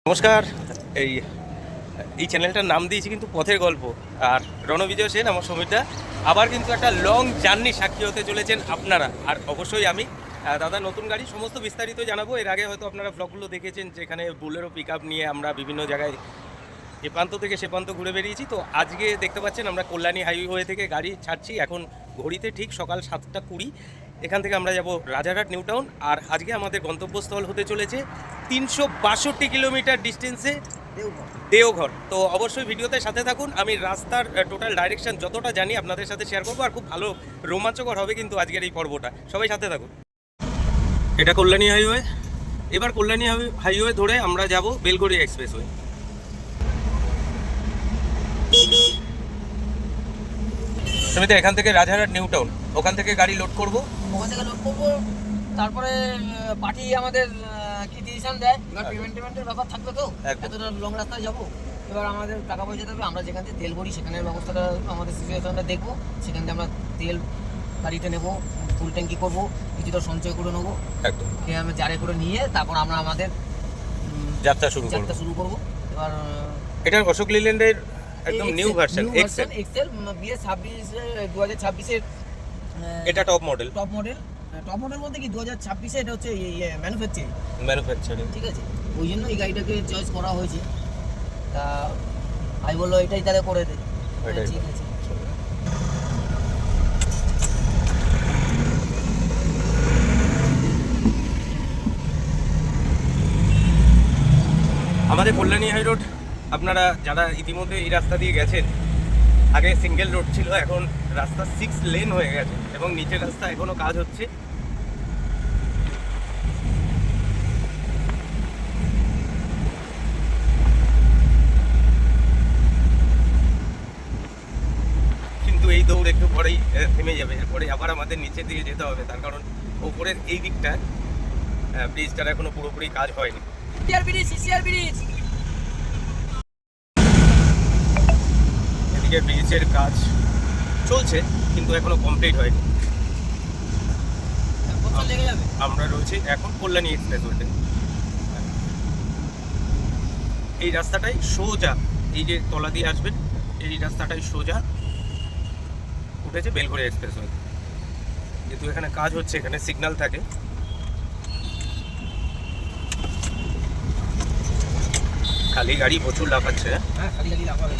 নমস্কার। এই এই চ্যানেলটার নাম দিয়েছি কিন্তু পথের গল্প। আর রণবিজয় সেন আমার সমিতা আবার কিন্তু একটা লং জার্নি সাক্ষী হতে চলেছেন আপনারা। আর অবশ্যই আমি দাদা নতুন গাড়ি সমস্ত বিস্তারিত জানাবো। এর আগে হয়তো আপনারা ব্লগগুলো দেখেছেন যেখানে বুলেরো পিক আপ নিয়ে আমরা বিভিন্ন জায়গায় এ প্রান্ত থেকে সে প্রান্ত ঘুরে বেরিয়েছি। তো আজকে দেখতে পাচ্ছেন আমরা কল্যাণী হাইওয়ে থেকে গাড়ি ছাড়ছি। এখন ঘড়িতে ঠিক সকাল 7:20। এখান থেকে আমরা যাব রাজারহাট নিউ টাউন। আর আজকে আমাদের গন্তব্যস্থল হতে চলেছে 362 কিলোমিটার ডিস্টেন্সে দেওঘর। তো অবশ্যই ভিডিওতে সাথে থাকুন। আমি রাস্তার টোটাল ডাইরেকশন যতটা জানি আপনাদের সাথে শেয়ার করবো। আর খুব ভালো রোমাঞ্চকর হবে কিন্তু আজকের এই পর্বটা। সবাই সাথে থাকুন। এটা কল্যাণী হাইওয়ে। এবার কল্যাণী হাইওয়ে ধরে আমরা যাব বেলগড়ি এক্সপ্রেসওয়ে। সমিতি এখান থেকে রাজারহাট নিউ টাউন, ওখান থেকে গাড়ি লোড করব। ওখান থেকে লোড করবো, তারপরে পার্টি আমাদের কি ডিসিশন দেয়। এবার পেমেন্টের ব্যাপার থাকবে, তো এতটা লং রাস্তায় যাবো। এবার আমাদের টাকা পয়সা দেবে, আমরা যেখান থেকে তেল ভরি সেখানের ব্যবস্থাটা আমাদের সিচুয়েশনটা দেখবো। সেখান থেকে আমরা তেল গাড়িতে নেবো, ফুল ট্যাঙ্কি করবো, কিছুটা সঞ্চয় করে নেবো, একদম আমরা জারে করে নিয়ে তারপর আমরা আমাদের যাত্রা শুরু করব। এবার এটা অশোক লিল্যান্ডের একদম নিউ ভার্সন এক্সেল বিএস 2026-এর। এটা টপ মডেল বলতে কি 2026-এ এটা হচ্ছে ম্যানুফ্যাকচারিং, ঠিক আছে। ওই জন্য এই গাড়িটাকে চয়েস করা হয়েছে। তা আমি বললো এটাই তাহলে করে দে। ঠিক আছে। আমাদের কল্যাণী হাই রোড, আপনারা যারা ইতিমধ্যে এই রাস্তা দিয়ে গেছেন, আগে সিঙ্গেল রোড ছিল, এখন রাস্তা 6 লেন হয়ে গেছে এবং নিচের রাস্তা এখনো কাজ হচ্ছে। কিন্তু এই দৌড় একটু পরেই থেমে যাবে। এরপরে আবার আমাদের নিচের দিকে যেতে হবে, তার কারণ ওপরের এই দিকটা ব্রিজটার এখনো পুরোপুরি কাজ হয়নি। এদিকে ব্রিজের কাজ চলছে কিন্তু এখনো কমপ্লিট হয়নি। আমরা রয়েছি এখন কল্যাণী এক্সপ্রেসওয়েতে। এই রাস্তাটাই সোজা, এই যে তলা দিয়ে আসবেন এই রাস্তাটাই সোজা উঠেছে বেলগড়ি এক্সপ্রেসওয়ে। যেহেতু এখানে কাজ হচ্ছে, এখানে সিগন্যাল থাকে। খালি গাড়ি প্রচুর লাফাচ্ছে। হ্যাঁ, খালি লাফাবে।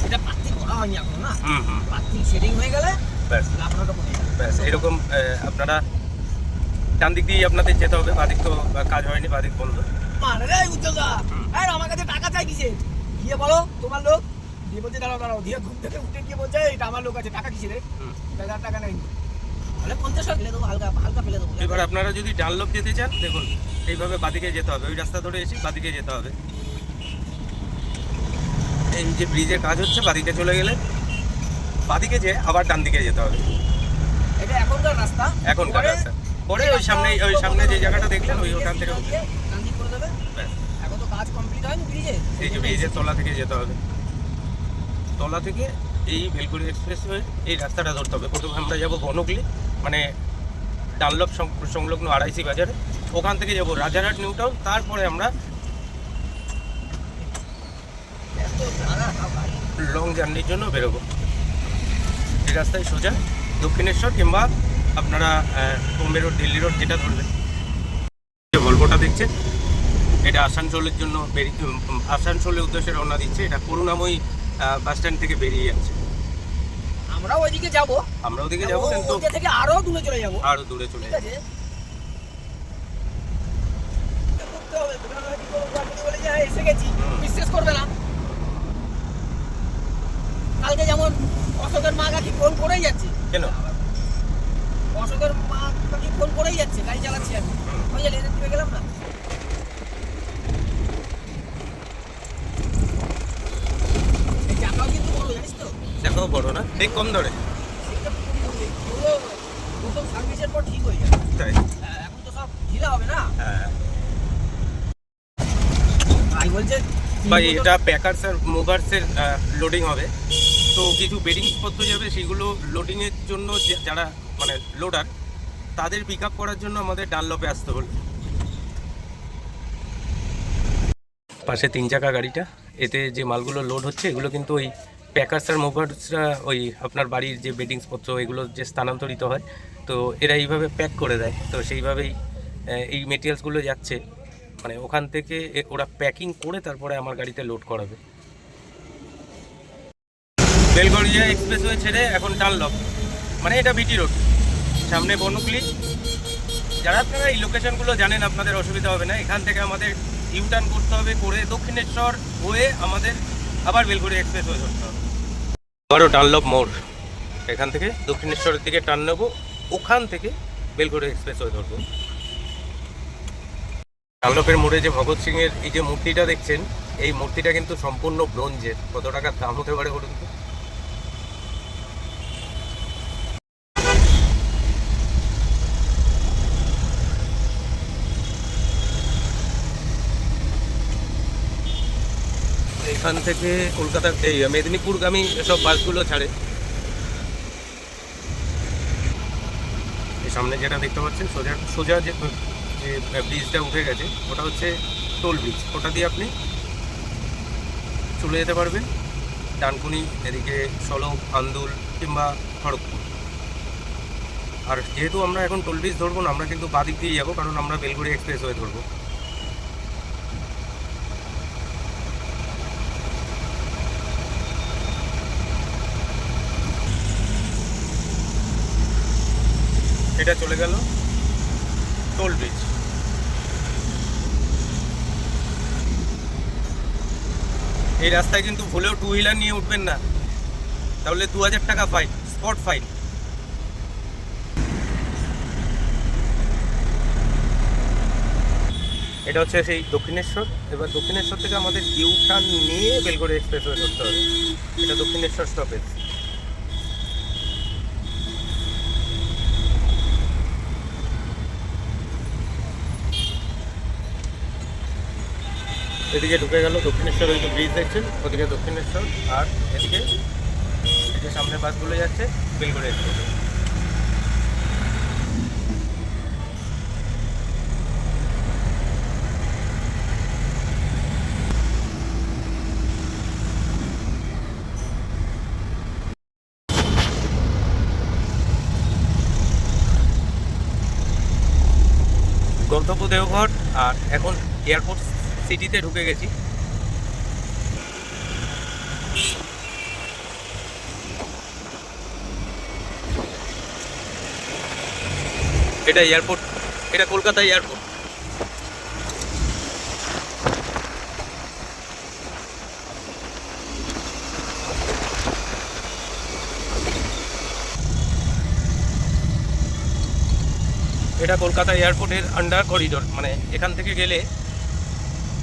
এটা পার্টি করা হয়নি এখনো না। পার্টি সেটিং হয়ে গেলে ব্যাস লাফানোটা কমে যাবে। ব্যাস এরকম। আপনারা ডান দিক দিয়ে আপনাদের যেতে হবে, বাদিক তো কাজ হয়নি, বাদিক বন্ধ। মানে রে উজ্জ্বলদা, এই আমার কাছে টাকা চাই কিসে? গিয়ে বলো তোমার লোক। দিয়ে বলছে দাঁড়াও দিয়ে ঘুম থেকে উঠে গিয়ে বলছে এটা আমার লোক আছে, টাকা কিসে রে? টাকা নেই। তাহলে 50 টাকা ফেলে দেবো, হালকা ফেলে দেবো। এবার আপনারা যদি ডানলপ যেতে চান, দেখুন এইভাবে বাদিকে যেতে হবে। ওই রাস্তা ধরে এসে বাদিকে যেতে হবে। এই যে ব্রিজের কাজ হচ্ছে, বাদিকে চলে গেলে বাদিকে যে আবার ডান দিকে যেতে হবে। এটা এখনকার রাস্তা। পরে ওই সামনে যে জায়গাটা দেখলেন ওখান থেকে ডান দিক করে দেবে। এখন তো কাজ কমপ্লিট হয়নি ব্রিজে। এই যে ব্রিজের তলা থেকে যেতে হবে। তলা থেকে এই বেলগড়ি এক্সপ্রেসওয়ে এই রাস্তাটা ধরতে হবে। প্রথমে আমরা যাবো বনকলি, মানে ডানলপ সংলগ্ন আড়াইসি বাজারে। ওখান থেকে যাবো রাজারহাট নিউ টাউন, তারপরে আমরা লং জার্নির জন্য বেরোবো। এই রাস্তায় সোজা দক্ষিণেশ্বর কিংবা আপনারা বোম্বে রোড, দিল্লি রোড যেটা ধরবেন। যে ভলভোটা দেখছেন, এটা আসানসোলের জন্য আসানসোলের উদ্দেশ্যে রওনা দিচ্ছে। এটা করুণাময়ী বাস স্ট্যান্ড থেকে বেরিয়ে যাচ্ছে। আমরাও ওইদিকে যাবো, কিন্তু ওইদিকে থেকে আরো দূরে চলে যাবো। ঠিক আছে। এসে গেছি, বিশ্বাস করবে না। কালকে যেমন অশোকের মা কাকি ফোন করেই যাচ্ছে। কেন? অশোকের মা কাকি ফোন করেই যাচ্ছে, গাড়ি চালাচ্ছি আমি। ওই যে লেনের দিকে গেলাম না, এই চাকাও কিন্তু বড়, জানিস তো? দেখাও বড় না, ঠিক কম ধরে। প্রথম সার্ভিসের পর ঠিক হয়ে যাবে। তাই এখন তো সব ঢিলা হবে না। হ্যাঁ ভাই বলছে ভাই, এটা প্যাকার্স আর মুভার্সের লোডিং হবে। তো কিছু বেডিংস পত্র যাবে, সেগুলো লোডিংয়ের জন্য যারা মানে লোডার, তাদের পিক আপ করার জন্য আমাদের ডানলপে আসতে হলো। পাশে 3 চাকা গাড়িটা, এতে যে মালগুলো লোড হচ্ছে এগুলো কিন্তু ওই প্যাকার্স আর মুভার্সরা ওই আপনার বাড়ির যে বেডিংসপত্র এগুলো যে স্থানান্তরিত হয়, তো এরা এইভাবে প্যাক করে দেয়। তো সেইভাবেই এই মেটেরিয়ালসগুলো যাচ্ছে, মানে ওখান থেকে ওরা প্যাকিং করে তারপরে আমার গাড়িতে লোড করাবে। বেলগড়িয়া এক্সপ্রেসওয়ে ছেড়ে এখন ডানলপ, মানে এটা বিটি রোড, সামনে বনকলি। যারা আপনারা এই লোকেশনগুলো জানেন আপনাদের অসুবিধা হবে না। এখান থেকে আমাদের ইউটার্ন করতে হবে, করে দক্ষিণেশ্বর হয়ে আমাদের আবার বেলগড়িয়া এক্সপ্রেসওয়ে ধরতে হবে। আবারও ডানলপ মোড়, এখান থেকে দক্ষিণেশ্বরের দিকে টান নেবো, ওখান থেকে বেলগড়িয়া এক্সপ্রেসওয়ে ধরবো। ডানলপের মোড়ে যে ভগৎ সিংয়ের এই যে মূর্তিটা দেখছেন, এই মূর্তিটা কিন্তু সম্পূর্ণ ব্রোঞ্জের। কত টাকার দাম হতে পারে বলুন তো? এখান থেকে কলকাতার এই মেদিনীপুরগামী সব বাসগুলো ছাড়ে। এই সামনে যেটা দেখতে পাচ্ছেন সোজা সোজা যে ব্রিজটা উঠে গেছে, ওটা হচ্ছে টোল ব্রিজ। ওটা দিয়ে আপনি চলে যেতে পারবেন ডানকুনি, এদিকে সলভ, আন্দুল কিংবা খড়গপুর। আর যেহেতু আমরা এখন টোল ব্রিজ ধরবো না, আমরা কিন্তু বাদিক দিয়ে যাবো, কারণ আমরা বেলগড়িয়া এক্সপ্রেসওয়ে ধরবো। এটা চলে গেল টোল ব্রিজ। এই রাস্তায় কিন্তু ভুলেও 2 হুইলার নিয়ে উঠবেন না, তাহলে 2000 টাকা ফাইন, স্পট ফাইন। এটা হচ্ছে সেই দক্ষিণেশ্বর। এবার দক্ষিণেশ্বর থেকে আমাদের ইউটার্ন নিয়ে বেলগড়িয়া এক্সপ্রেসওয়ে ধরতে হবে। এটা দক্ষিণেশ্বর স্টপেজ। এদিকে ঢুকে গেল দক্ষিণেশ্বর, ওই যে ব্রিজ দেখছেন ওদিকে দক্ষিণেশ্বর, আর এদিকে যে সামনে বাসগুলো যাচ্ছে বেলগড়িয়া এক্সপ্রেসওয়ে। গন্তব্য দেওঘর, আর এখন এয়ারপোর্ট সিটিতে ঢুকে গেছি। এটা এয়ারপোর্ট, এটা কলকাতা এয়ারপোর্ট। এটা কলকাতা এয়ারপোর্টের আন্ডার করিডোর, মানে এখান থেকে গেলে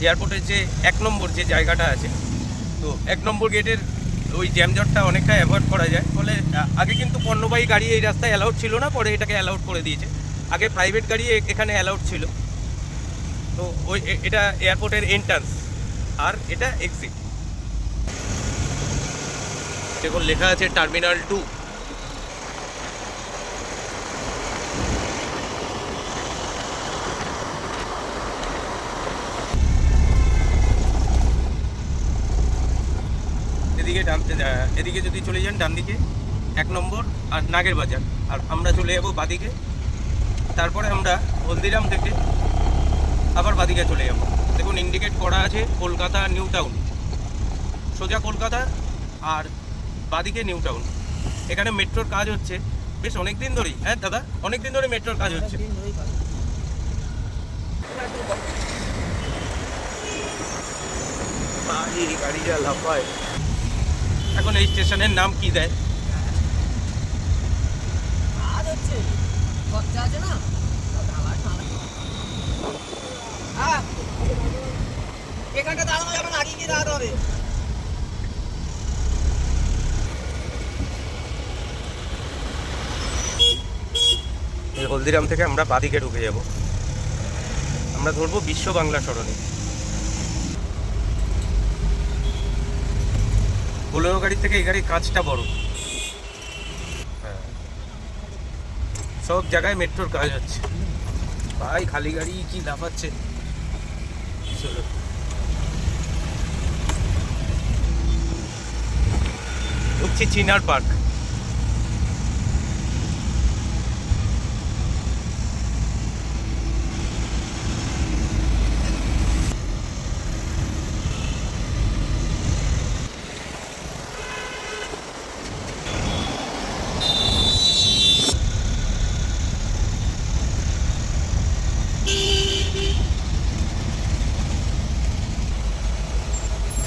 এয়ারপোর্টের যে 1 নম্বর যে জায়গাটা আছে, তো 1 নম্বর গেটের ওই জ্যামজটটা অনেকটা অ্যাভয়েড করা যায়। ফলে আগে কিন্তু পণ্যবাহী গাড়ি এই রাস্তায় অ্যালাউড ছিল না, পরে এটাকে অ্যালাউড করে দিয়েছে। আগে প্রাইভেট গাড়ি এখানে অ্যালাউড ছিল। তো ওই এটা এয়ারপোর্টের এন্ট্রান্স, আর এটা এক্সিট। দেখুন লেখা আছে টার্মিনাল 2। এদিকে যদি চলে যান ডান দিকে 1 নম্বর আর নাগের বাজার, আর আমরা চলে যাবো বাদিকে। তারপরে আমরা হলদিরাম থেকে আবার বাদিকে চলে যাব। দেখুন ইন্ডিকেট করা আছে কলকাতা নিউ টাউন, সোজা কলকাতা, আর বাদিকে নিউ টাউন। এখানে মেট্রোর কাজ হচ্ছে বেশ অনেক দিন ধরেই। হ্যাঁ দাদা, অনেক দিন ধরে মেট্রোর কাজ হচ্ছে। গাড়ি যা লাফায়। এখন এই স্টেশনের নাম কি দেয়? এখানটা দাঁড়ানো যাবে না, আগে গিয়ে দাঁড়াতে হবে। এই হলদিরাম থেকে আমরা বাদিকে ঢুকে যাব। আমরা ধরবো বিশ্ব বাংলা সরণি। বোলেরো গাড়ির থেকে এই গাড়ির কাজটা বড়। হ্যাঁ, সব জায়গায় মেট্রোর কাজ হচ্ছে। ভাই খালি গাড়ি কি লাফাচ্ছে। চলো ঢুকছি চিনার পার্ক।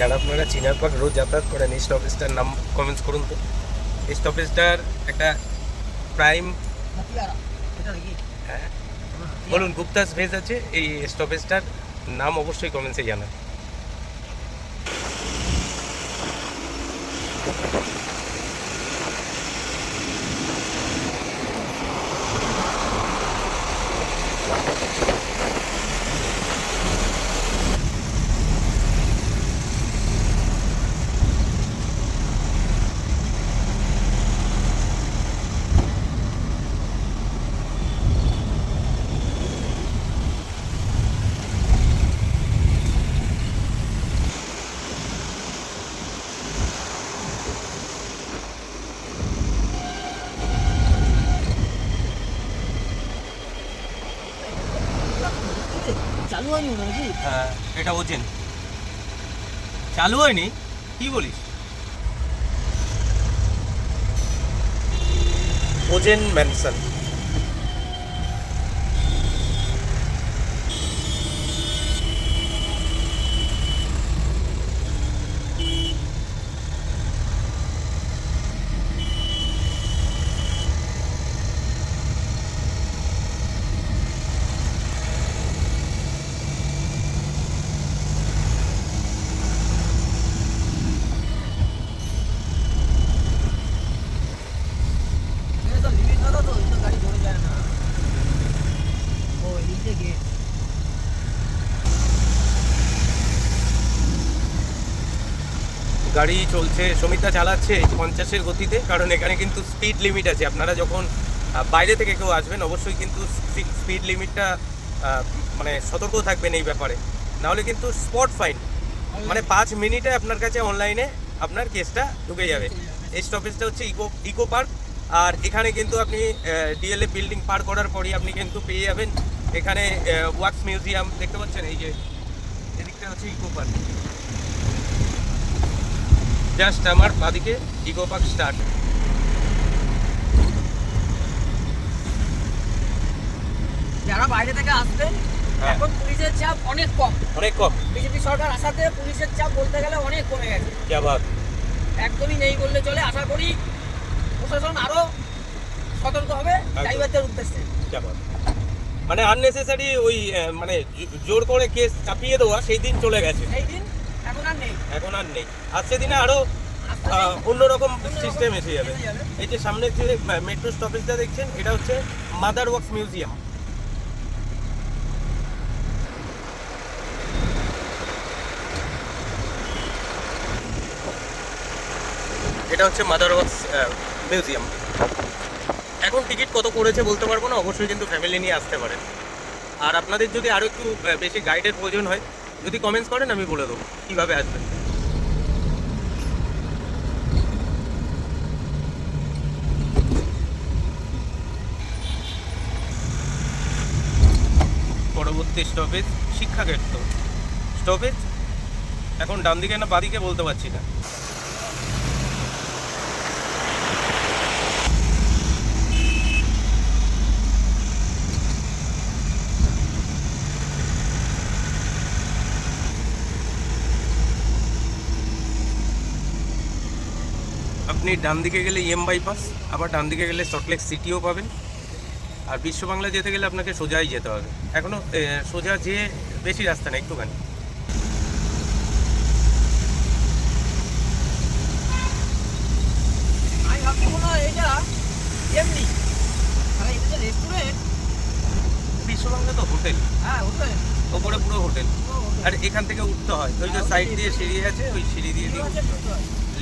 যারা আপনারা চিনার পার্ক রোজ যাতায়াত করেন, এই স্টপেজটার নাম কমেন্টস করুন তো। এই স্টপেজটার একটা প্রাইম, হ্যাঁ বলুন, গুপ্তাস ভেজ আছে, এই স্টপেজটার নাম অবশ্যই কমেন্টসে জানান। চালু হয়নি ওটা নাকি? হ্যাঁ, এটা ওজেন চালু হয়নি, কি বলিস? Ozone Manson. এটা তো লিমিট দাদা, তো এই তো গাড়ি ধরে যায় না। ও এই যে গেট। গাড়ি চলছে, সমিতা চালাচ্ছে 50-এর গতিতে, কারণ এখানে কিন্তু স্পিড লিমিট আছে। আপনারা যখন বাইরে থেকে কেউ আসবেন অবশ্যই কিন্তু স্পিড লিমিটটা মানে সতর্ক থাকবেন এই ব্যাপারে, নাহলে কিন্তু স্পট ফাইন, মানে 5 মিনিটে আপনার কাছে অনলাইনে আপনার কেসটা ঢুকে যাবে। এই স্টপেজটা হচ্ছে ইকো পার্ক, আর এখানে কিন্তু আপনি ডিএলএ বিল্ডিং পার করার পরই আপনি কিন্তু পেয়ে যাবেন এখানে ওয়াক্স মিউজিয়াম দেখতে পাচ্ছেন। এই যে এদিকটা হচ্ছে ইকো পার্ক, জাস্ট আমার বাদিকে ইকো পার্ক স্টার্ট। যারা বাইরে থেকে আসবেন, হ্যাঁ। এখন পুলিশের চাপ অনেক কম। অনেক কম। বিজেপি সরকার আসাতে পুলিশের চাপ বলতে গেলে অনেক কমে গেছে। क्या बात। একদমই নেই বললে চলে। আশা করি প্রশাসন আরো সতর্ক হবে ড্রাইভারদের উদ্দেশ্যে। क्या बात। মানে আননেসেসারি ওই মানে জোর করে কেস চাপিয়ে দেওয়া সেই দিন চলে গেছে, সেই দিন এখন আর নেই। এখন আর নেই। আজকে দিনে আরো আসতেই অন্যরকম অন্যরকম সিস্টেম এসে যাবে। এসে যাবে। এই যে সামনে যে মেট্রো স্টপেজটা দেখছেন, এটা হচ্ছে মাদার ওয়াক্স মিউজিয়াম। এটা হচ্ছে মাদার ওয়াক্স মিউজিয়াম। এখন টিকিট কত করেছে বলতে পারবো না, অবশ্যই কিন্তু ফ্যামিলি নিয়ে আসতে পারেন। আর আপনাদের যদি আরও একটু বেশি গাইডের প্রয়োজন হয়, যদি কমেন্টস করেন আমি বলে দেবো কীভাবে আসবেন। পরবর্তী স্টপেজ শিক্ষা ক্ষেত্র স্টপেজ। এখন ডান দিকে না বাদিকে বলতে পারছি না। আপনি ডান দিকে গেলে বাইপাস, আবার ডান দিকে গেলে সল্টলেক সিটিও পাবেন। আর বিশ্ব বাংলা যেতে গেলে আপনাকে সোজাই যেতে হবে, এখনও সোজা যেয়ে বেশি রাস্তা নেই, একটুখানি। আমি ভাবছি মনে হয় এটা এমনি, তাহলে এটা যে রেস্টুরেন্ট। বিশ্ব বাংলা তো হোটেল, হ্যাঁ হোটেল, ওপরে পুরো হোটেল। আর এখান থেকে উঠতে হয়, ওই যে সাইড দিয়ে সিঁড়ি আছে, ওই সিঁড়ি দিয়ে দিয়ে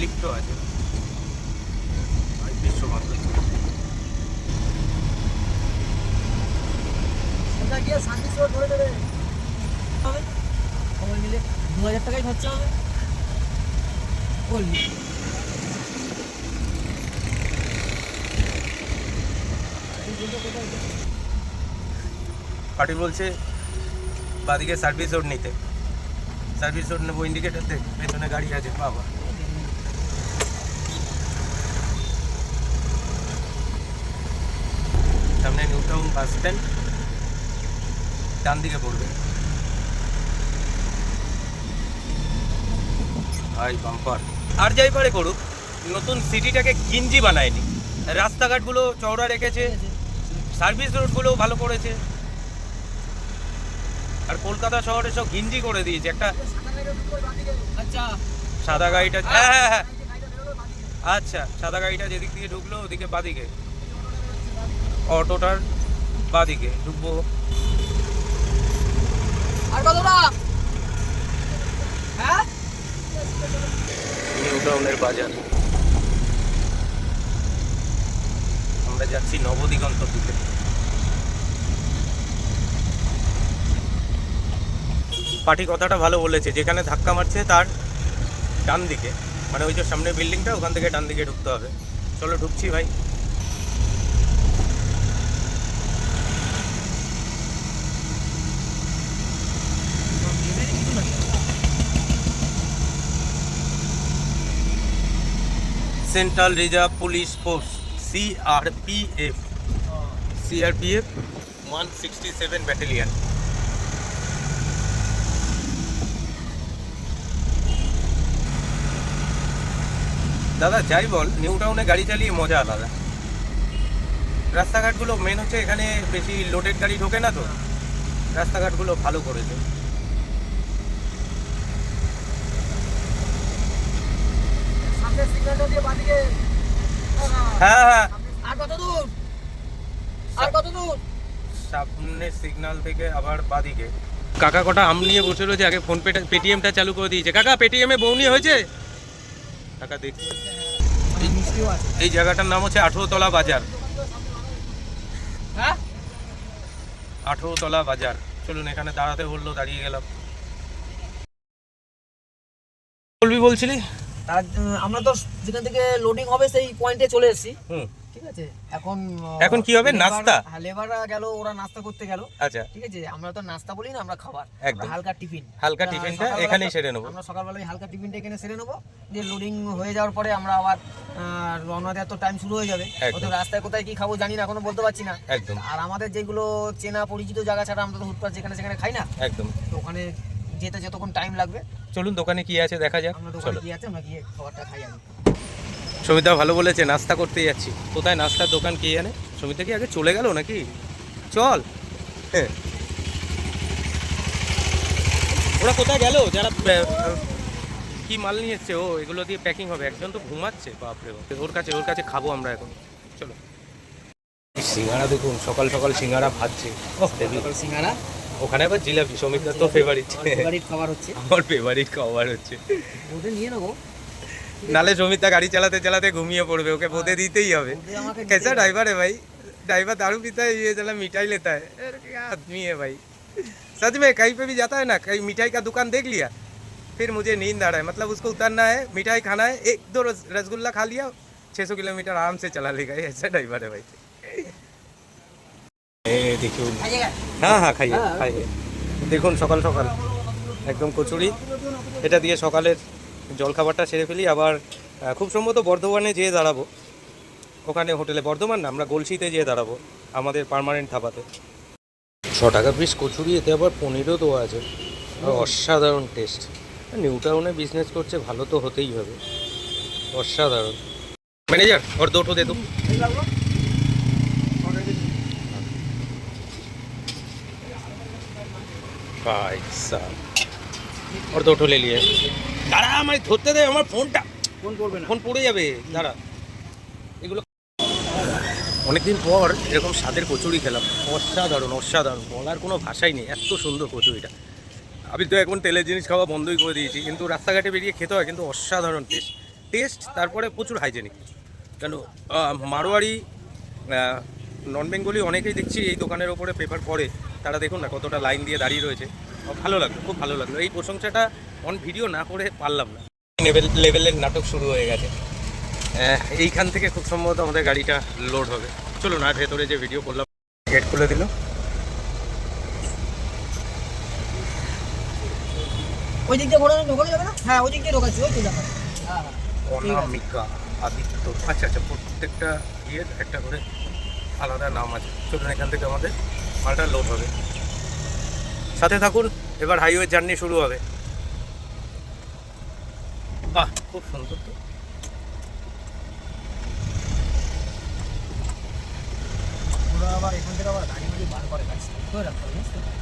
লিফটও আছে। বিশ্ব বাংলা ওটা গিয়ে শান্তি স্টোর ধরে দেবে হবে, সবাই মিলে 2000 টাকাই খরচা হবে বললি। পার্টি বলছে বাদিকে সার্ভিস রোড নিতে, সার্ভিস রোড নেবো, ইন্ডিকেটার দেখ, পেছনে গাড়ি আছে বাবা। সামনে নিউ টাউন বাস স্ট্যান্ড, ডান দিকে পড়বে। ভাই বাম্পার। আর যাই পারে করুক, নতুন সিটিটাকে গিঞ্জি বানায়নি, রাস্তাঘাটগুলো চওড়া রেখেছে, সার্ভিস রোডগুলো ভালো করেছে। আর কলকাতা শহরে সব গিঞ্জি করে দিয়েছে। একটা আচ্ছা সাদা গাড়িটা, হ্যাঁ হ্যাঁ হ্যাঁ, আচ্ছা সাদা গাড়িটা যেদিক দিয়ে ঢুকলো ওদিকে বাদিকে, অটোটার বাদিকে ঢুকবো। আর কতটা? হ্যাঁ, নিউ টাউনের বাজার। আমরা যাচ্ছি নবদিগন্ত দিকে। পার্টি কথাটা ভালো বলেছে, যেখানে ধাক্কা মারছে তার ডান দিকে, মানে ওই যে সামনে বিল্ডিংটা, ওখান থেকে ডান দিকে ঢুকতে হবে। চলো ঢুকছি ভাই। Central reserve police force, CRPF, CRPF 167 battalion. দাদা যাই বল, নিউ টাউনে গাড়ি চালিয়ে মজা আলাদা। রাস্তাঘাটগুলো মেন হচ্ছে এখানে বেশি লোডেড গাড়ি ঢোকে না, তো রাস্তাঘাটগুলো ভালো করেছে। সামনে সিগন্যালটা দিয়ে বাদিকে। হ্যাঁ হ্যাঁ, আর কত দূর? আর কত দূর? সামনে সিগন্যাল থেকে আবার বাদিকে। কাকা কটা আম নিয়ে বসে রয়েছে, আগে ফোন পেটিএমটা চালু করে দিয়েছে। কাকা পেটিএমে বউনি হয়েছে? কাকা দেখছি। এই জায়গাটার নাম হচ্ছে 18 তলা বাজার। হ্যাঁ, 18 তলা বাজার। চলুন, এখানে দাঁড়াতে বললো, দাঁড়িয়ে গেলাম। বলবি বলছিলি? আমরা তো যেখান থেকে লোডিং হবে সেই পয়েন্টে চলে এসেছি। হুম, ঠিক আছে, এখন এখন কি হবে? নাস্তা? হ্যাঁ, লেবাররা গেল, ওরা নাস্তা করতে গেল। আচ্ছা ঠিক আছে, আমরা তো নাস্তা বলি না, আমরা খাবার, একদম। হালকা টিফিন। হালকা টিফিনটা এখানেই সেরে নেবো। আমরা সকালবেলায় হালকা টিফিনটা এখানে সেরে নেবো, যে লোডিং হয়ে যাওয়ার পরে আমরা আবার রওনা দেওয়ার তো টাইম শুরু হয়ে যাবে। একদম। তো রাস্তায় কোথায় কি খাবো জানি না, এখনো বলতে পারছি না। একদম আর আমাদের যেগুলো চেনা পরিচিত জায়গা ছাড়া আমরা তো হুটপাট যেখানে সেখানে খাই না। একদম। তো ওখানে যেতে যতক্ষণ টাইম লাগবে, চলুন দোকানে কি আছে দেখা যাক। আমরা দোকানে চলো। গিয়ে আছে, আমরা গিয়ে খাবারটা খাই আগে। সমিতা ভালো বলেছে, নাস্তা করতে যাচ্ছি। কোথায় নাস্তার দোকান কে জানে? সমিতা কি আগে চলে গেল নাকি? চল। হ্যাঁ, ওরা কোথায় গেল? যারা কি মাল নিয়ে এসছে, ও এগুলো দিয়ে প্যাকিং হবে। একজন তো ঘুমাচ্ছে, বাপরে বাপ। ওর কাছে খাবো আমরা এখন। চলো। সিঙ্গাড়া দেখুন, সকাল সকাল সিঙ্গাড়া ভাজছে। সিঙ্গারা, ওখানে আবার জিলাপি। সমিতার তো ফেভারিট। ফেভারিট খাবার হচ্ছে, আমার ফেভারিট খাবার হচ্ছে। ওদের নিয়ে নেবো। নালে সমিতা গাড়ি চালাতে চালাতে ঘুমিয়ে পড়বে, ওকে বোধে দিতেই হবে। कैसा ड्राइवर है भाई? ड्राइवर दारू पीता है, ये चला मिठाई लेता है। अरे क्या आदमी है भाई, सच में। कहीं पे भी जाता है ना, कहीं मिठाई का दुकान देख लिया, फिर मुझे नींद आ रहा है, मतलब उसको उतरना है, मिठाई खाना है, एक दो रसगुल्ला खा लिया, 600 किलोमीटर आराम से चला लेगा। ऐसा ड्राइवर है भाई। देखो, हाँ हाँ खाइए खाइए। দেখুন সকাল সকাল একদম কচুরি, এটা দিয়ে সকালের জলখাবারটা সেরে ফেলি। আবার খুব সম্ভবত বর্ধমানে যেয়ে দাঁড়াবো, ওখানে হোটেলে, বর্ধমান না, আমরা গলসিতে যেয়ে দাঁড়াবো আমাদের পার্মানেন্ট ধাবাতে। 6 টাকা পিস কচুরি, এতে আবার পনিরও দেওয়া আছে। অসাধারণ টেস্ট। নিউ টাউনে বিজনেস করছে, ভালো তো হতেই হবে। অসাধারণ। ম্যানেজার और 2 ठो दे दो। भाई साहब और 2 ठो ले लिए। দাঁড়া, আমায় ধরতে দে, আমার ফোনটা। ফোন করবে না, ফোন পড়ে যাবে, দাঁড়া। এগুলো অনেকদিন পর এরকম স্বাদের কচুরি খেলাম। অসাধারণ অসাধারণ, বলার কোনো ভাষাই নেই, এত সুন্দর কচুরিটা। আমি তো এখন তেলের জিনিস খাওয়া বন্ধই করে দিয়েছি, কিন্তু রাস্তাঘাটে বেরিয়ে খেতে হয়, কিন্তু অসাধারণ টেস্ট। তারপরে প্রচুর হাইজেনিক। কেন মারোয়ারি, নন বেঙ্গলি অনেকেই দেখছি এই দোকানের ওপরে পেপার পড়ে, তারা দেখুন না কতটা লাইন দিয়ে দাঁড়িয়ে রয়েছে। ভালো লাগলো, খুব ভালো লাগলো। এই প্রশংসাটা অন ভিডিও না করে পারলাম না। লেভেলের নাটক শুরু হয়ে গেছে। এইখান থেকে খুব সম্ভবত আমাদের গাড়িটা লোড হবে। চলুন আর ভেতরে যে ভিডিও করলাম। গেট খুলে দিল। ওই দিক দিয়ে ঢোকানো যাবে না? হ্যাঁ ওই দিক দিয়ে ঢোকাচ্ছি, ওই তো দেখা। হ্যাঁ অনামিকা আদিত্য, আচ্ছা আচ্ছা, প্রত্যেকটা ইয়ের একটা করে আলাদা নাম আছে। চলুন এখান থেকে আমাদের মালটা লোড হবে, সাথে থাকুন। এবার হাইওয়ে জার্নি শুরু হবে। বাহ, খুব সুন্দর তো। ওরা আবার এখান থেকে আবার গাড়ি মাড়ি বার করে গাড়ি করে রাখতে হবে, বুঝতে পারছো?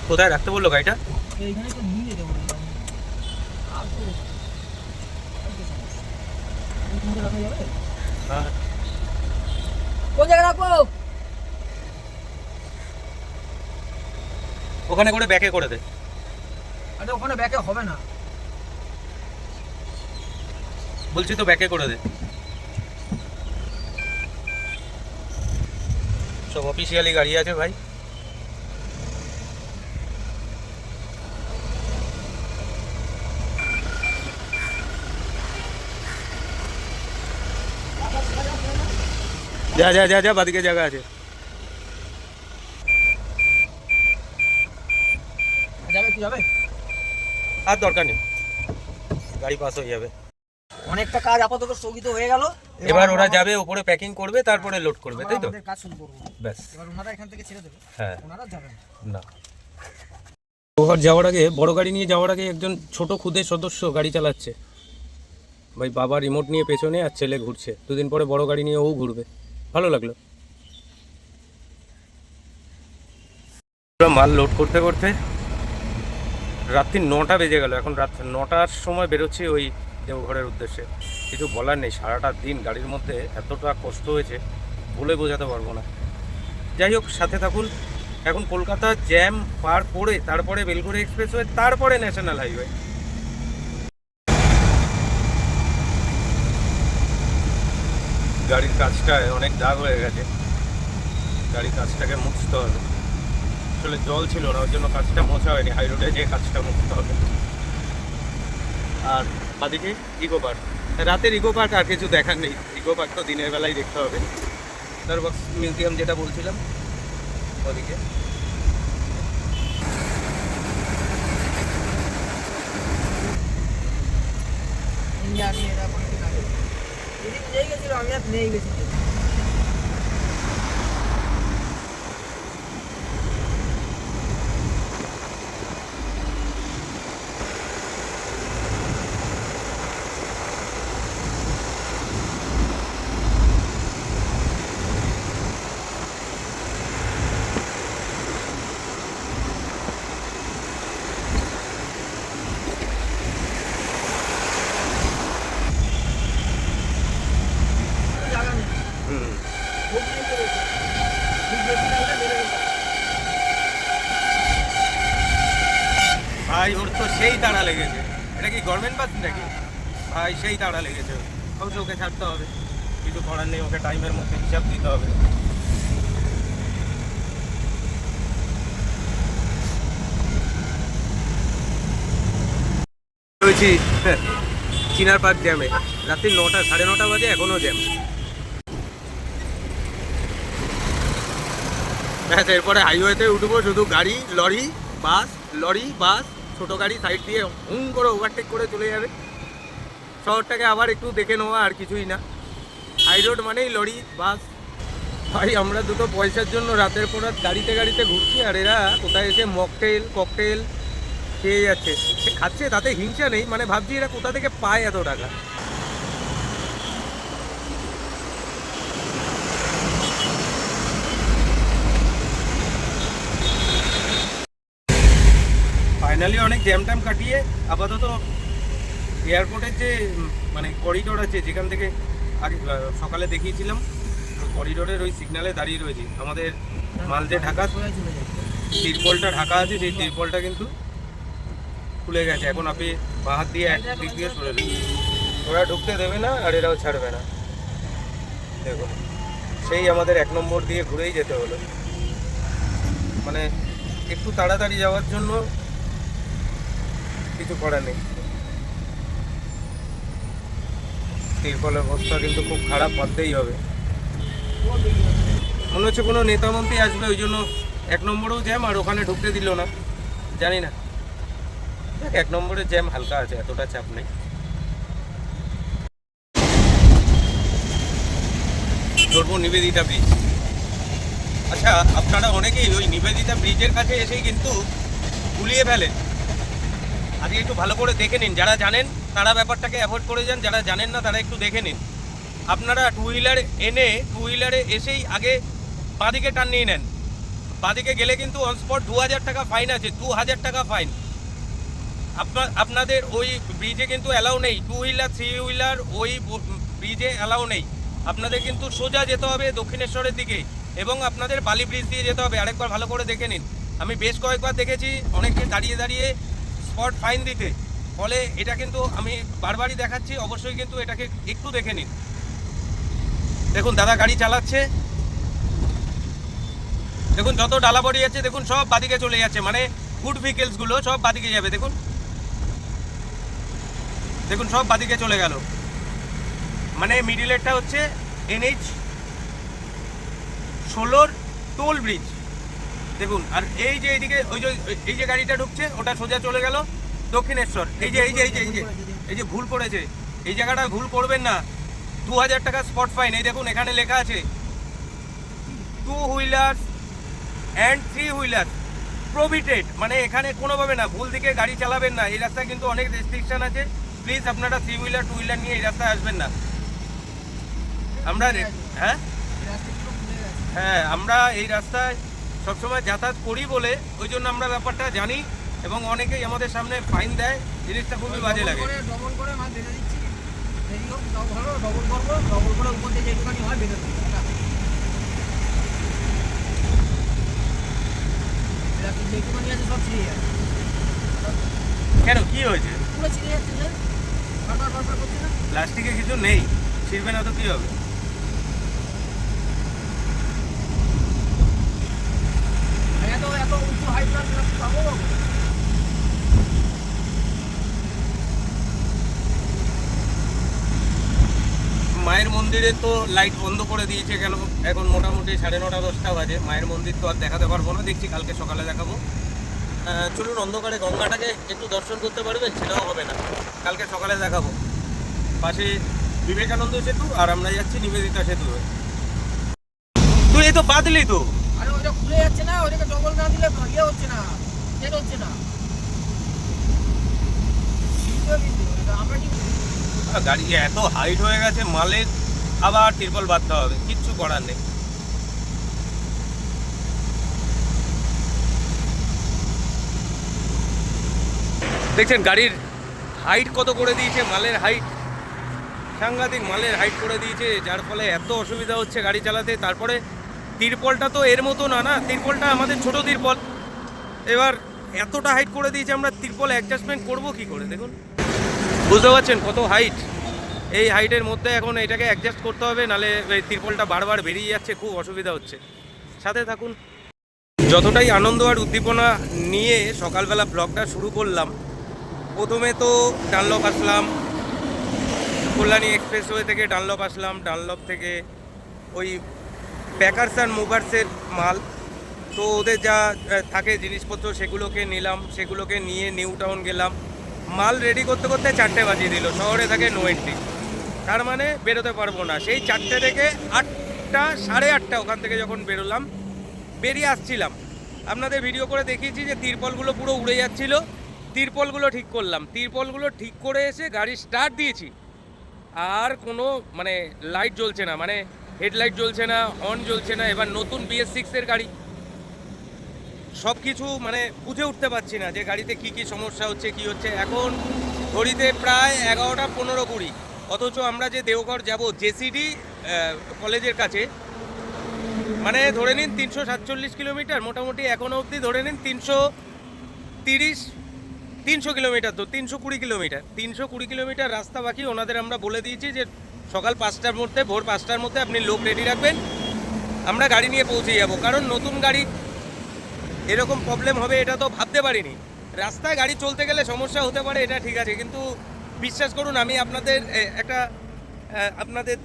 কোথায় রাখতে বললো গাড়িটা? এইখানে তো নিয়ে যেতে বললাম। আর তো এইখানে রাখা যাবে? হ্যাঁ, কোন জায়গায় রাখবো? ওখানে করে ব্যাকে করে দে। আরে ওখানে ব্যাকে হবে না। বলছি তো ব্যাকে করে দে। সব অফিসিয়ালি গাড়ি আছে ভাই। যা যা যা যা, বাদিকে জায়গা আছে। যাবে কি যাবে? আর দরকার নেই, গাড়ি পাস হয়ে যাবে। অনেকটা কাজ আপাতত স্থগিত হয়ে গেল। এবার ওরা যাবে উপরে, প্যাকিং করবে, তারপরে লোড করবে, তাই তো? আমাদের কাজ শুরু করব। ব্যাস। এবার ওনারা এখান থেকে ছেড়ে দেবে। হ্যাঁ, ওনারা যাবেন না। ওভার যাওয়ার আগে, বড় গাড়ি নিয়ে যাওয়ার আগে একজন ছোট খুদে সদস্য গাড়ি চালাচ্ছে ভাই। বাবা রিমোট নিয়ে পেছনে, আর ছেলে ঘুরছে। দুদিন পরে বড় গাড়ি নিয়ে ও ঘুরবে। ভালো লাগলো। মাল লোড করতে করতে রাত্রি 9টা বেজে গেল। এখন রাত 9টার সময় বেরোচ্ছি ওই দেওঘরের উদ্দেশ্যে। কিছু বলার নেই, সারাটা দিন গাড়ির মধ্যে এতটা কষ্ট হয়েছে বলে বোঝাতে পারবো না। যাই হোক, সাথে থাকুন। এখন কলকাতা জ্যাম পার করে তারপরে বেলঘড়ি এক্সপ্রেসওয়ে, তারপরে ন্যাশনাল হাইওয়ে। গাড়ির কাজটায় অনেক দাগ হয়ে গেছে, গাড়ির কাজটাকে মুছতে হবে। আসলে জল ছিল না, ওর জন্য কাজটা মোছা হয়নি। হাই রোডে যে কাজটা মুছতে হবে। আর বাদিকে ইকো পার্ক। রাতের ইকো পার্ক আর কিছু দেখার নেই। ইকো পার্ক তো দিনের বেলায় দেখতে হবে। স্টারবাকস মিউজিয়াম যেটা বলছিলাম, ওদিকে। ইঞ্জিনিয়াররা কোনো দিন আগে এদিক নিয়ে গেছিল, আমি আর নিয়ে গেছি। জায়গা নেই, খুব নিচে রয়েছে। খুব বেশি লাগলে বেড়ে গেছে। ভাই ওর তো সেই তাড়া লেগেছে। এটা কি গভর্নমেন্ট বাস নাকি ভাই? সেই তাড়া লেগেছে। অবশ্য ওকে ছাড়তে হবে, কিছু করার নেই। ওকে টাইমের মধ্যে হিসাব দিতে হবে। রয়েছি চিনার পার্ক জ্যামে। রাত্রি 9টা, 9:30 বাজে, এখনো জ্যাম। ব্যাস, এরপরে হাইওয়েতে উঠবো। শুধু গাড়ি, লরি, বাস, লরি, বাস, ছোটো গাড়ি সাইড দিয়ে হুম করে ওভারটেক করে চলে যাবে। শহরটাকে আবার একটু দেখে নেওয়া, আর কিছুই না। হাই রোড মানেই লরি, বাস। ভাই আমরা দুটো পয়সার জন্য রাতের পর রাত গাড়িতে গাড়িতে ঘুরছি, আর এরা কোথায় এসে মকটেল ককটেল খেয়ে যাচ্ছে। সে খাচ্ছে, তাতে হিংসা নেই, মানে ভাবছি এরা কোথা থেকে পায় এত টাকা। ফাইনালি অনেক জ্যাম ট্যাম কাটিয়ে আপাতত এয়ারপোর্টের যে মানে করিডোর আছে, যেখান থেকে আগে সকালে দেখিয়েছিলাম, করিডোরের ওই সিগন্যালে দাঁড়িয়ে রয়েছি। আমাদের মাল যে ঢাকা, তিরপলটা ঢাকা আছে, সেই তিরপলটা কিন্তু খুলে গেছে। এখন আপনি বাঁ হাত দিয়ে এক দিক দিয়ে সরে দেবেন। ওরা ঢুকতে দেবে না, আর এরাও ছাড়বে না। দেখুন, সেই আমাদের 1 নম্বর দিয়ে ঘুরেই যেতে হলো। মানে একটু তাড়াতাড়ি যাওয়ার জন্য কিছু করার নেই। তিরপলের অবস্থা কিন্তু খুব খারাপ, করতেই হবে। মনে হচ্ছে কোনো নেতামন্ত্রী আসবে, ওই জন্য 1 নম্বরেও জ্যাম, আর ওখানে ঢুকতে দিল না, জানি না। 1 নম্বরের জ্যাম হালকা আছে, এতটা চাপ নেই। ধরবো নিবেদিতা ব্রিজ। আচ্ছা, আপনারা অনেকেই ওই নিবেদিতা ব্রিজের কাছে এসেই কিন্তু গুলিয়ে ফেলেন। আজকে একটু ভালো করে দেখে নিন, যারা জানেন তারা ব্যাপারটাকে অ্যাভয়েড করে যান, যারা জানেন না তারা একটু দেখে নিন। আপনারা টু হুইলারে এসেই আগে বাঁদিকে টান নিয়ে নেন। বাঁদিকে গেলে কিন্তু অন স্পট 2000 টাকা ফাইন আছে, 2000 টাকা ফাইন। আপনাদের ওই ব্রিজে কিন্তু অ্যালাউ নেই, 2 হুইলার 3 হুইলার ওই ব্রিজে অ্যালাউ নেই। আপনাদের কিন্তু সোজা যেতে হবে দক্ষিণেশ্বরের দিকে, এবং আপনাদের বালি ব্রিজ দিয়ে যেতে হবে। আরেকবার ভালো করে দেখে নিন। আমি বেশ কয়েকবার দেখেছি অনেকে দাঁড়িয়ে দাঁড়িয়ে স্পট ফাইন দিতে, ফলে এটা কিন্তু আমি বারবারই দেখাচ্ছি, অবশ্যই কিন্তু এটাকে একটু দেখে নিন। দেখুন দাদা গাড়ি চালাচ্ছে, দেখুন যত ডালা বড়ি আছে দেখুন সব বাদিকে চলে যাচ্ছে, মানে গুড ভেহিকেলসগুলো সব বাদিকে যাবে। দেখুন দেখুন সব বাদিকে চলে গেল, মানে মিডিলেরটা হচ্ছে NH 16 টোল ব্রিজ। দেখুন, আর এই যে এইদিকে ওই যে এই যে গাড়িটা ঢুকছে ওটা সোজা চলে গেল দক্ষিণেশ্বর। এই যে এই যে এই যে এই যে এই যে ভুল করেছে, এই জায়গাটা ভুল করবেন না, 2000 টাকা স্পট ফাইন। এই দেখুন এখানে লেখা আছে 2 হুইলার অ্যান্ড 3 হুইলার প্রোহিবিটেড, মানে এখানে কোনোভাবে না, ভুল দিকে গাড়ি চালাবেন না। এই রাস্তায় কিন্তু অনেক রেস্ট্রিকশন আছে, প্লিজ আপনারা 3 হুইলার 2 হুইলার নিয়ে এই রাস্তায় আসবেন না। আমরা হ্যাঁ আমরা এই রাস্তায় সবসময় যাতায়াত করি বলে ওই জন্য আমরা ব্যাপারটা জানি, এবং অনেকেই আমাদের সামনে ফাইন দেয়, জিনিসটা খুবই বাজে লাগে। ডবল করে মাছ বেঁধে দিচ্ছি, দেরি হোক তাও ভালো, ডবল করবো, ডবল করে উপর দিয়ে যেটুখানি হয় বেঁধে দিচ্ছি। যেটুখানি আছে সব ছিঁড়ে যাচ্ছে। কেন, কি হয়েছে? পুরো ছিঁড়ে যাচ্ছে যে, বারবার বারবার করছে না। প্লাস্টিকে কিছু নেই, ছিঁড়বে না তো কি হবে? এত এত উঁচু হাইট পাবো। মায়ের মন্দিরে তো লাইট বন্ধ করে দিয়েছে কেন? এখন মোটামুটি 9:30 10টা বাজে। মায়ের মন্দির তো আর দেখাতে পারবো না, দেখছি কালকে সকালে দেখাবো। চলুন, অন্ধকারে গঙ্গাটাকে একটু দর্শন করতে পারবেন সেটাও হবে না, কালকে সকালে দেখাবো। পাশে বিবেকানন্দ সেতু, আর আমরা যাচ্ছি নিবেদিতা সেতু। তুই এই তো বাদলি তো, আরে ওইটা খুলে যাচ্ছে না, ওইটাকে ডবল না দিলে ইয়ে হচ্ছে না, সেট হচ্ছে না। আমরা কি গাড়ি এত হাইট হয়ে গেছে মালের, আবার তিরপল বাঁধতে হবে, কিচ্ছু করার নেই। দেখছেন গাড়ির হাইট কত করে দিয়েছে, মালের হাইট সাংঘাতিক, মালের হাইট করে দিয়েছে, যার ফলে এত অসুবিধা হচ্ছে গাড়ি চালাতে। তারপরে তিরপলটা তো এর মতো না, না তিরপলটা আমাদের ছোট তিরপল, এবার এতটা হাইট করে দিয়েছে, আমরা তিরপল অ্যাডজাস্টমেন্ট করবো কি করে? দেখুন, বুঝতে পারছেন কত হাইট? এই হাইটের মধ্যে এখন এটাকে অ্যাডজাস্ট করতে হবে, নালে এই তিরপলটা বারবার বেরিয়ে যাচ্ছে, খুব অসুবিধা হচ্ছে। সাথে থাকুন। যতটাই আনন্দ আর উদ্দীপনা নিয়ে সকালবেলা ব্লগটা শুরু করলাম, প্রথমে তো ডানলপ আসলাম, কল্যাণী এক্সপ্রেসওয়ে থেকে ডানলপ আসলাম, ডানলপ থেকে ওই প্যাকার্স অ্যান্ড মুভার্সের মাল, তো ওদের যা থাকে জিনিসপত্র সেগুলোকে নিলাম, সেগুলোকে নিয়ে নিউ টাউন গেলাম। মাল রেডি করতে করতে 4টে বাজিয়ে দিল, শহরে থাকে নো এন্ট্রি, তার মানে বেরোতে পারবো না। সেই 4টে থেকে 8টা 8:30 ওখান থেকে যখন বেরোলাম, বেরিয়ে আসছিলাম, আপনাদের ভিডিও করে দেখিয়েছি যে তিরপলগুলো পুরো উড়ে যাচ্ছিল। তিরপলগুলো ঠিক করলাম, তিরপলগুলো ঠিক করে এসে গাড়ি স্টার্ট দিয়েছি, আর কোনো মানে লাইট জ্বলছে না, মানে হেডলাইট জ্বলছে না, হর্ন জ্বলছে না। এবার নতুন BS6-এর গাড়ি, সব কিছু মানে বুঝে উঠতে পারছি না যে গাড়িতে কি কি সমস্যা হচ্ছে, কি হচ্ছে। এখন ঘড়িতে প্রায় 11টা 15-20, অথচ আমরা যে দেওঘর যাব JCD কলেজের কাছে, মানে ধরে নিন 347 কিলোমিটার, মোটামুটি এখনও অবধি ধরে নিন 330-300 কিলোমিটার, তো 320 কিলোমিটার, 320 কিলোমিটার রাস্তা বাকি। ওনাদের আমরা বলে দিয়েছি যে সকাল 5টার মধ্যে, ভোর 5টার মধ্যে আপনি লোক রেডি রাখবেন, আমরা গাড়ি নিয়ে পৌঁছে যাব। কারণ নতুন গাড়ি এরকম প্রবলেম হবে এটা তো ভাবতে পারিনি। রাস্তায় গাড়ি চলতে গেলে সমস্যা হতে পারে, এটা ঠিক আছে, কিন্তু বিশ্বাস করুন আমি আপনাদের একটা আপনাদের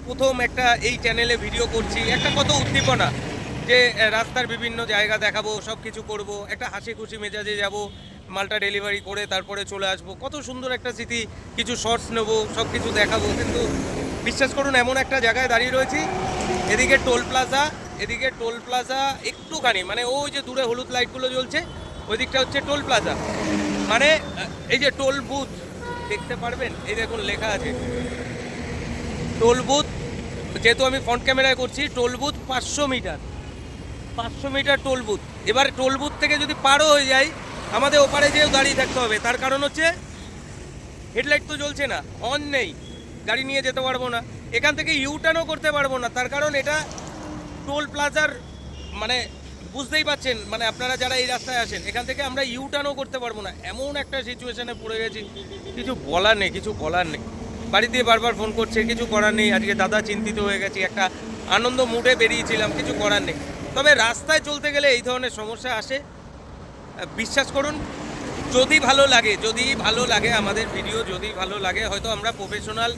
প্রথম একটা এই চ্যানেলে ভিডিও করছি, একটা কত উদ্দীপনা যে রাস্তার বিভিন্ন জায়গা দেখাবো, সব কিছু করবো, একটা হাসি খুশি মেজাজে যাব, মালটা ডেলিভারি করে তারপরে চলে আসবো, কত সুন্দর একটা স্মৃতি, কিছু শর্টস নেবো, সব কিছু দেখাবো। কিন্তু বিশ্বাস করুন এমন একটা জায়গায় দাঁড়িয়ে রয়েছি, এদিকে টোল প্লাজা একটুখানি, মানে ওই যে দূরে হলুদ লাইটগুলো জ্বলছে ওই দিকটা হচ্ছে টোল প্লাজা, মানে এই যে টোল বুথ দেখতে পারবেন, এই দেখুন লেখা আছে টোল বুথ, যেহেতু আমি ফ্রন্ট ক্যামেরায় করছি, toll booth 500 metre toll booth. এবার টোল বুথ থেকে যদি পারও হয়ে যায় আমাদের ওপারে যেও দাঁড়িয়ে থাকতে হবে, তার কারণ হচ্ছে হেডলাইট তো জ্বলছে না, অন নেই, গাড়ি নিয়ে যেতে পারবো না, এখান থেকে ইউটার্নও করতে পারবো না, তার কারণ এটা টোল প্লাজার, মানে বুঝতেই পাচ্ছেন, মানে আপনারা যারা এই রাস্তায় আসেন এখান থেকে আমরা ইউটার্নও করতে পারবো না, এমন একটা সিচুয়েশনে পড়ে গেছি, কিছু বলার নেই। বাড়িতে বারবার ফোন করছে, কিছু করার নেই। আজকে দাদা চিন্তিত হয়ে গেছি, একটা আনন্দ মুডে বেরিয়েছিলাম, কিছু করার নেই। তবে রাস্তায় চলতে গেলে এই ধরনের সমস্যা আসে, বিশ্বাস করুন। যদি ভালো লাগে আমাদের ভিডিও, যদি ভালো লাগে, হয়তো আমরা প্রফেশনাল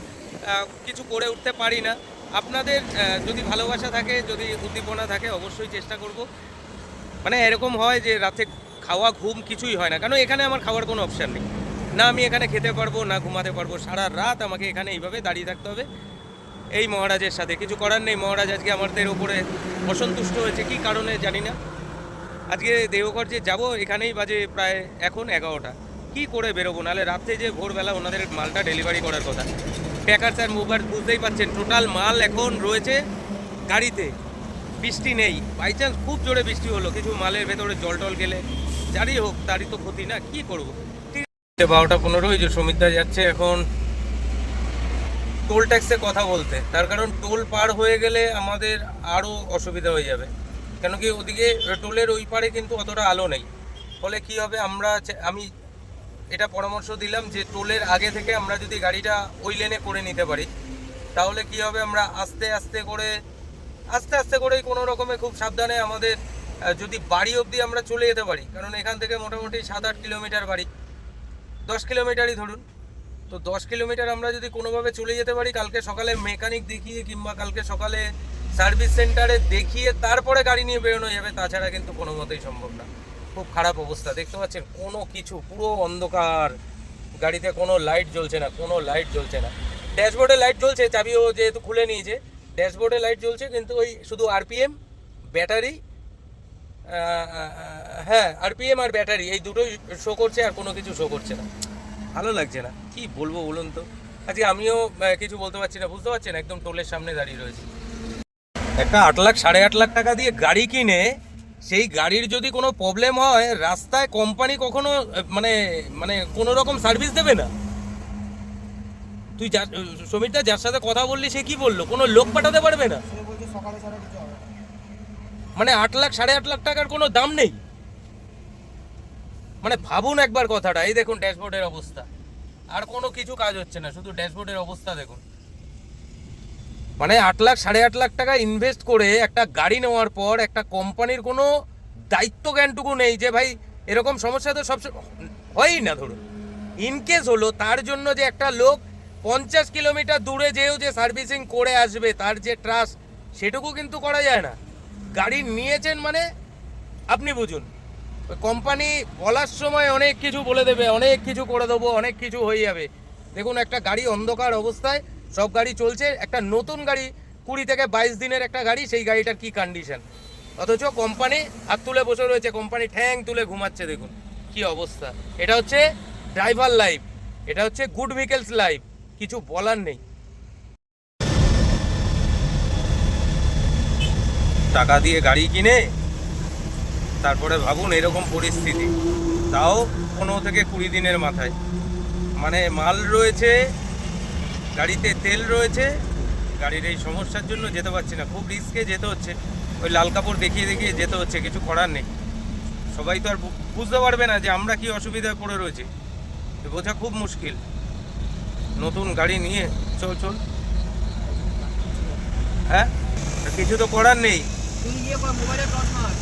কিছু করে উঠতে পারি না, আপনাদের যদি ভালোবাসা থাকে, যদি উদ্দীপনা থাকে, অবশ্যই চেষ্টা করব। মানে এরকম হয় যে রাতে খাওয়া ঘুম কিছুই হয় না, কারণ এখানে আমার খাওয়ার কোনো অপশান নেই, না আমি এখানে খেতে পারবো না ঘুমাতে পারবো, সারা রাত আমাকে এখানে এইভাবে দাঁড়িয়ে থাকতে হবে এই মহারাজের সাথে। কিছু করার নেই, মহারাজ আজকে আমাদের ওপরে অসন্তুষ্ট হয়েছে, কী কারণে জানি না। আজকে দেওঘর যে যাবো, এখানেই বাজে প্রায় এখন 11টা, কী করে বেরোবো, নাহলে রাত্রে যে ভোরবেলা ওনাদের মালটা ডেলিভারি করার কথা। প্যাকার্স আর মুভার বুঝতেই পারছেন, টোটাল মাল এখন রয়েছে গাড়িতে, বৃষ্টি নেই, বাই চান্স খুব জোরে বৃষ্টি হলো, কিছু মালের ভেতরে জল টল গেলে যারই হোক তারই তো ক্ষতি না, কি করবো। ঠিক আছে, 12:15, যে সমিতদা যাচ্ছে এখন টোল ট্যাক্সে কথা বলতে, তার কারণ টোল পার হয়ে গেলে আমাদের আরও অসুবিধা হয়ে যাবে, কেন কি ওদিকে টোলের ওই পারে কিন্তু অতটা আলো নেই, ফলে কি হবে, আমি এটা পরামর্শ দিলাম যে টোলের আগে থেকে আমরা যদি গাড়িটা ওই লেনে করে নিতে পারি, তাহলে কি হবে, আমরা আস্তে আস্তে করেই কোনো রকমে খুব সাবধানে আমাদের যদি বাড়ি অবধি আমরা চলে যেতে পারি, কারণ এখান থেকে মোটামুটি 7-8 কিলোমিটার বাড়ি, 10 কিলোমিটারই ধরুন, তো 10 কিলোমিটার আমরা যদি কোনোভাবে চলে যেতে পারি, কালকে সকালে মেকানিক দেখিয়ে কিংবা কালকে সকালে সার্ভিস সেন্টারে দেখিয়ে তারপরে গাড়ি নিয়ে বেরোনো যাবে, তাছাড়া কিন্তু কোনো মতেই সম্ভব না। খুব খারাপ অবস্থা, দেখতে পাচ্ছেন কোনো কিছু, পুরো অন্ধকার, গাড়িতে কোনো লাইট জ্বলছে না, ড্যাশবোর্ডে লাইট জ্বলছে, চাবিও যেহেতু খুলে নিয়েছে, ড্যাশবোর্ডে লাইট জ্বলছে, কিন্তু ওই শুধু আরপিএম, ব্যাটারি, হ্যাঁ আরপিএম আর ব্যাটারি, এই দুটোই শো করছে, আর কোনো কিছু শো করছে না। ভালো লাগছে না, কি বলবো বলুন তো। আজকে আমিও কিছু বলতে পারছি না, বুঝতে পারছেন, একদম টোলের সামনে দাঁড়িয়ে রয়েছে। একটা 8 লাখ 8.5 লাখ টাকা দিয়ে গাড়ি কিনে, সেই গাড়ির যদি কোনো প্রবলেম হয়, রাস্তায় কোম্পানি কখনো মানে কোনো রকম সার্ভিস দেবে না। তুই সমীরদা যার সাথে কথা বললি, সে কি বললো, কোনো লোক পাঠাতে পারবে না, মানে 8 লাখ 8.5 লাখ টাকার কোনো দাম নেই। মানে ভাবুন একবার কথাটা, এই দেখুন ড্যাশবোর্ডের অবস্থা, আর কোনো কিছু কাজ হচ্ছে না, শুধু ড্যাশবোর্ডের অবস্থা দেখুন। মানে 8 লাখ 8.5 লাখ টাকা ইনভেস্ট করে একটা গাড়ি নেওয়ার পর একটা কোম্পানির কোনো দায়িত্ব জ্ঞানটুকু নেই যে ভাই এরকম সমস্যা তো সব হয়ই না, ধরুন ইনকেস হলো, তার জন্য যে একটা লোক 50 কিলোমিটার দূরে যেও যে সার্ভিসিং করে আসবে, তার যে ট্রাস্ট, সেটুকু কিন্তু করা যায় না। গাড়ি নিয়েছেন মানে আপনি বুঝুন, কোম্পানি বলার সময় অনেক কিছু বলে দেবে, অনেক কিছু করে দেবো, অনেক কিছু হয়ে যাবে। দেখুন একটা গাড়ি অন্ধকার অবস্থায়, সব গাড়ি চলছে, একটা নতুন গাড়ি 20 থেকে 22 দিনের একটা গাড়ি, সেই গাড়িটার কি কন্ডিশন, অথচ কোম্পানি হাত তুলে বসে রয়েছে, কোম্পানি ঠ্যাং তুলে ঘুমাচ্ছে, দেখুন কি অবস্থা। এটা হচ্ছে ড্রাইভার লাইফ, এটা হচ্ছে গুড ভেহিকলস লাইফ, কিছু বলার নেই। টাকা দিয়ে গাড়ি কিনে তারপরে ভাবুন এরকম পরিস্থিতি, তাও 15 থেকে 20 দিনের মাথায়, মানে মাল রয়েছে গাড়িতে, তেল রয়েছে, গাড়ির এই সমস্যার জন্য যেতে পারছি না, খুব রিস্কে যেতে হচ্ছে, ওই লাল কাপড় দেখিয়ে যেতে হচ্ছে, কিছু করার নেই। সবাই তো আর বুঝতে পারবে না যে আমরা কি অসুবিধায় পড়ে রয়েছি, বোঝা খুব মুশকিল। নতুন গাড়ি নিয়ে চল, হ্যাঁ কিছু তো করার নেই। তুই গিয়ে মোবাইলে টর্চ মার।